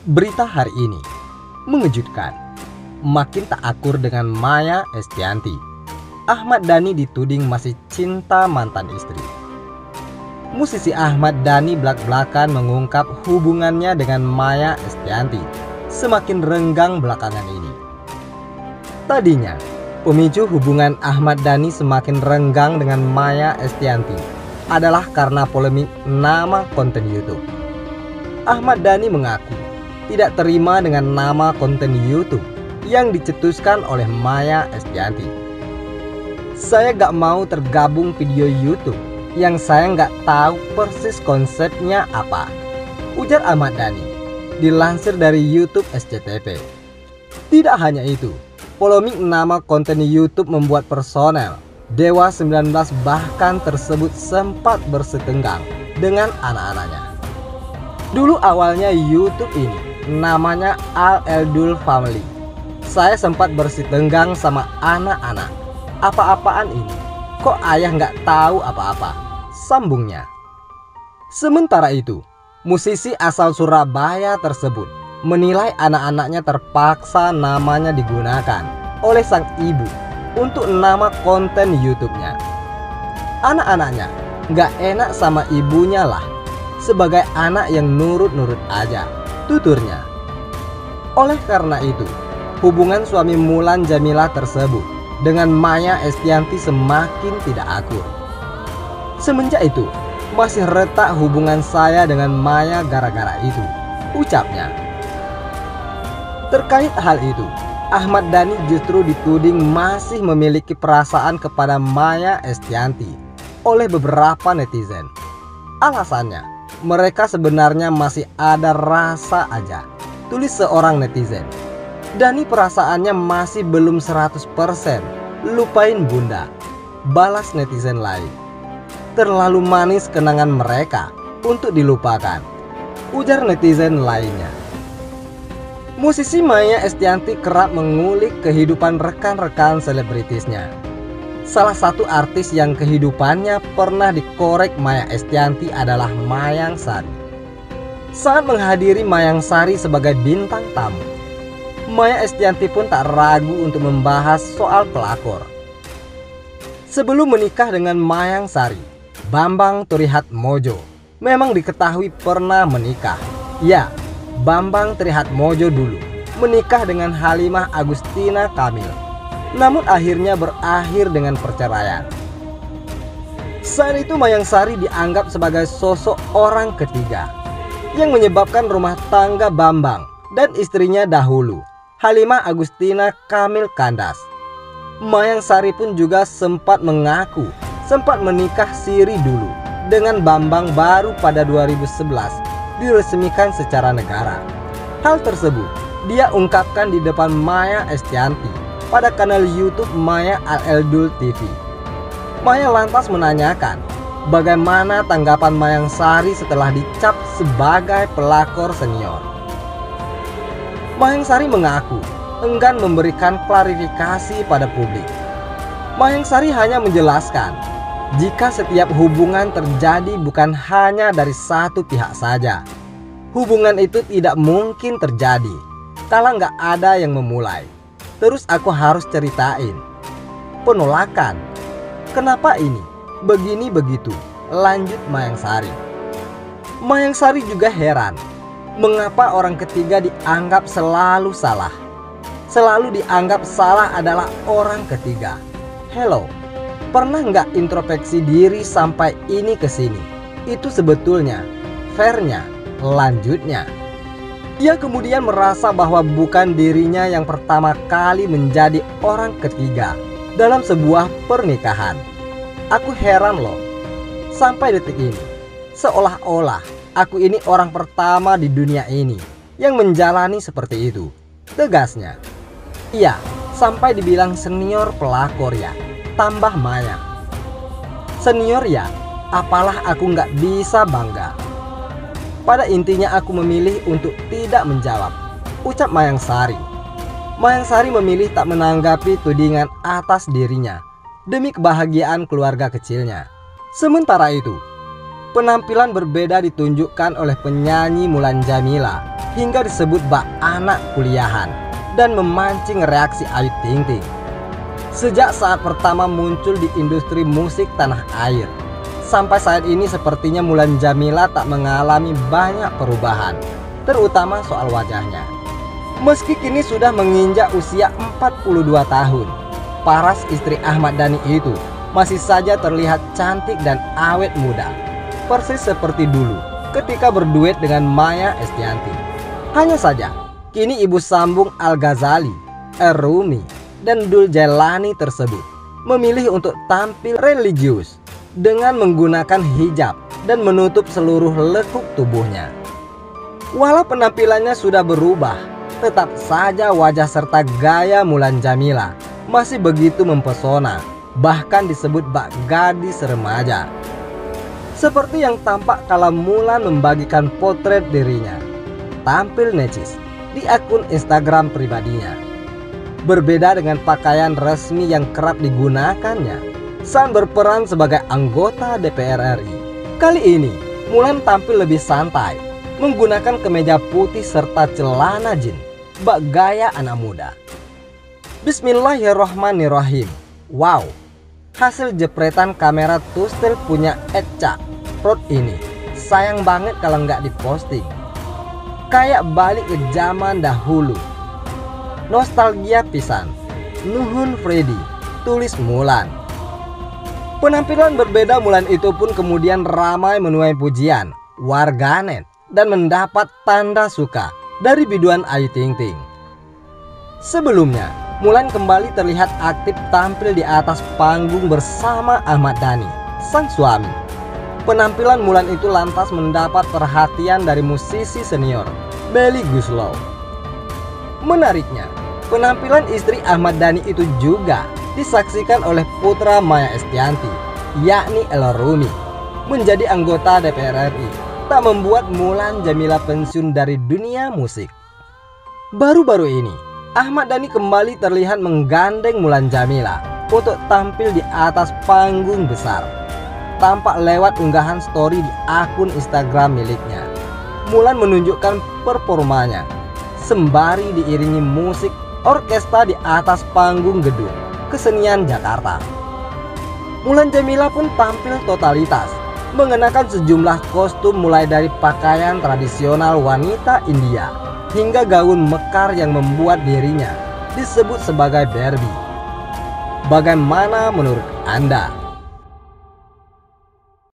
Berita hari ini mengejutkan. Makin tak akur dengan Maya Estianty. Ahmad Dhani dituding masih cinta mantan istri. Musisi Ahmad Dhani belak-belakan mengungkap hubungannya dengan Maya Estianty semakin renggang belakangan ini. Tadinya, pemicu hubungan Ahmad Dhani semakin renggang dengan Maya Estianty adalah karena polemik nama konten YouTube. Ahmad Dhani mengaku tidak terima dengan nama konten YouTube yang dicetuskan oleh Maya Estianty. Saya gak mau tergabung video YouTube yang saya gak tahu persis konsepnya apa, ujar Ahmad Dhani, dilansir dari YouTube SCTV. Tidak hanya itu, polemik nama konten YouTube membuat personel Dewa 19 bahkan tersebut sempat bersetenggang dengan anak-anaknya. Dulu awalnya YouTube ini namanya Al Eldul Family. Saya sempat bersitenggang sama anak-anak. Apa-apaan ini? Kok ayah nggak tahu apa-apa? Sambungnya. Sementara itu, musisi asal Surabaya tersebut menilai anak-anaknya terpaksa namanya digunakan oleh sang ibu untuk nama konten YouTube-nya. Anak-anaknya nggak enak sama ibunya lah, sebagai anak yang nurut-nurut aja, tuturnya. Oleh karena itu, hubungan suami Mulan Jameela tersebut dengan Maya Estianty semakin tidak akur. Semenjak itu, masih retak hubungan saya dengan Maya gara-gara itu, ucapnya. Terkait hal itu, Ahmad Dhani justru dituding masih memiliki perasaan kepada Maya Estianty oleh beberapa netizen. Alasannya, mereka sebenarnya masih ada rasa aja, tulis seorang netizen. Dhani perasaannya masih belum 100%, lupain bunda, balas netizen lain. Terlalu manis kenangan mereka untuk dilupakan, ujar netizen lainnya. Musisi Maya Estianty kerap mengulik kehidupan rekan-rekan selebritisnya. Salah satu artis yang kehidupannya pernah dikorek Maya Estianty adalah Mayang Sari. Saat menghadiri Mayang Sari sebagai bintang tamu, Maya Estianty pun tak ragu untuk membahas soal pelakor. Sebelum menikah dengan Mayang Sari, Bambang Trihatmojo memang diketahui pernah menikah. Ya, Bambang Trihatmojo dulu menikah dengan Halimah Agustina Kamil, namun akhirnya berakhir dengan perceraian. Saat itu Mayang Sari dianggap sebagai sosok orang ketiga yang menyebabkan rumah tangga Bambang dan istrinya dahulu, Halimah Agustina Kamil, kandas. Mayang Sari pun juga sempat mengaku sempat menikah siri dulu dengan Bambang baru pada 2011 diresmikan secara negara. Hal tersebut dia ungkapkan di depan Maya Estianty pada kanal YouTube Maya Al Eldul TV. Maya lantas menanyakan bagaimana tanggapan Mayang Sari setelah dicap sebagai pelakor senior. Mayang Sari mengaku enggan memberikan klarifikasi pada publik. Mayang Sari hanya menjelaskan jika setiap hubungan terjadi bukan hanya dari satu pihak saja. Hubungan itu tidak mungkin terjadi kalau nggak ada yang memulai. Terus aku harus ceritain penolakan. Kenapa ini? Begini begitu, lanjut Mayang Sari. Mayang Sari juga heran. Mengapa orang ketiga dianggap selalu salah? Selalu dianggap salah adalah orang ketiga. Hello, pernah nggak introspeksi diri sampai ini ke sini? Itu sebetulnya fairnya, lanjutnya. Ia kemudian merasa bahwa bukan dirinya yang pertama kali menjadi orang ketiga dalam sebuah pernikahan. Aku heran loh, sampai detik ini, seolah-olah aku ini orang pertama di dunia ini yang menjalani seperti itu, tegasnya. Iya, sampai dibilang senior pelakor ya, tambah Maya. Senior ya, apalah aku nggak bisa bangga. Pada intinya aku memilih untuk tidak menjawab, ucap Mayang Sari. Mayang Sari memilih tak menanggapi tudingan atas dirinya demi kebahagiaan keluarga kecilnya. Sementara itu, penampilan berbeda ditunjukkan oleh penyanyi Mulan Jameela hingga disebut bak anak kuliahan dan memancing reaksi Ayu Ting Ting. Sejak saat pertama muncul di industri musik tanah air, sampai saat ini sepertinya Mulan Jameela tak mengalami banyak perubahan, terutama soal wajahnya. Meski kini sudah menginjak usia 42 tahun, paras istri Ahmad Dhani itu masih saja terlihat cantik dan awet muda, persis seperti dulu ketika berduet dengan Maya Estianty. Hanya saja, kini ibu sambung Al-Ghazali, Er-Rumi, dan Dul Jailani tersebut memilih untuk tampil religius dengan menggunakan hijab dan menutup seluruh lekuk tubuhnya. Walau penampilannya sudah berubah, tetap saja wajah serta gaya Mulan Jameela masih begitu mempesona, bahkan disebut bak gadis remaja. Seperti yang tampak kala Mulan membagikan potret dirinya, tampil necis di akun Instagram pribadinya. Berbeda dengan pakaian resmi yang kerap digunakannya saat berperan sebagai anggota DPR RI. Kali ini, Mulan tampil lebih santai, menggunakan kemeja putih serta celana jeans, bak gaya anak muda. Bismillahirrohmanirrohim. Wow, hasil jepretan kamera Tustel punya Eca Prod ini sayang banget kalau nggak diposting. Kayak balik ke zaman dahulu. Nostalgia pisan. Nuhun Freddy, tulis Mulan. Penampilan berbeda Mulan itu pun kemudian ramai menuai pujian warganet dan mendapat tanda suka dari biduan Ayu Ting Ting. Sebelumnya, Mulan kembali terlihat aktif tampil di atas panggung bersama Ahmad Dhani, sang suami. Penampilan Mulan itu lantas mendapat perhatian dari musisi senior, Melly Goeslaw. Menariknya, penampilan istri Ahmad Dhani itu juga disaksikan oleh putra Maya Estianty, yakni Er-Rumi, menjadi anggota DPR RI. Tak membuat Mulan Jameela pensiun dari dunia musik. Baru-baru ini, Ahmad Dhani kembali terlihat menggandeng Mulan Jameela untuk tampil di atas panggung besar. Tampak lewat unggahan story di akun Instagram miliknya. Mulan menunjukkan performanya sembari diiringi musik orkestra di atas panggung gedung kesenian Jakarta. Mulan Jameela pun tampil totalitas, mengenakan sejumlah kostum mulai dari pakaian tradisional wanita India hingga gaun mekar yang membuat dirinya disebut sebagai Barbie. Bagaimana menurut Anda?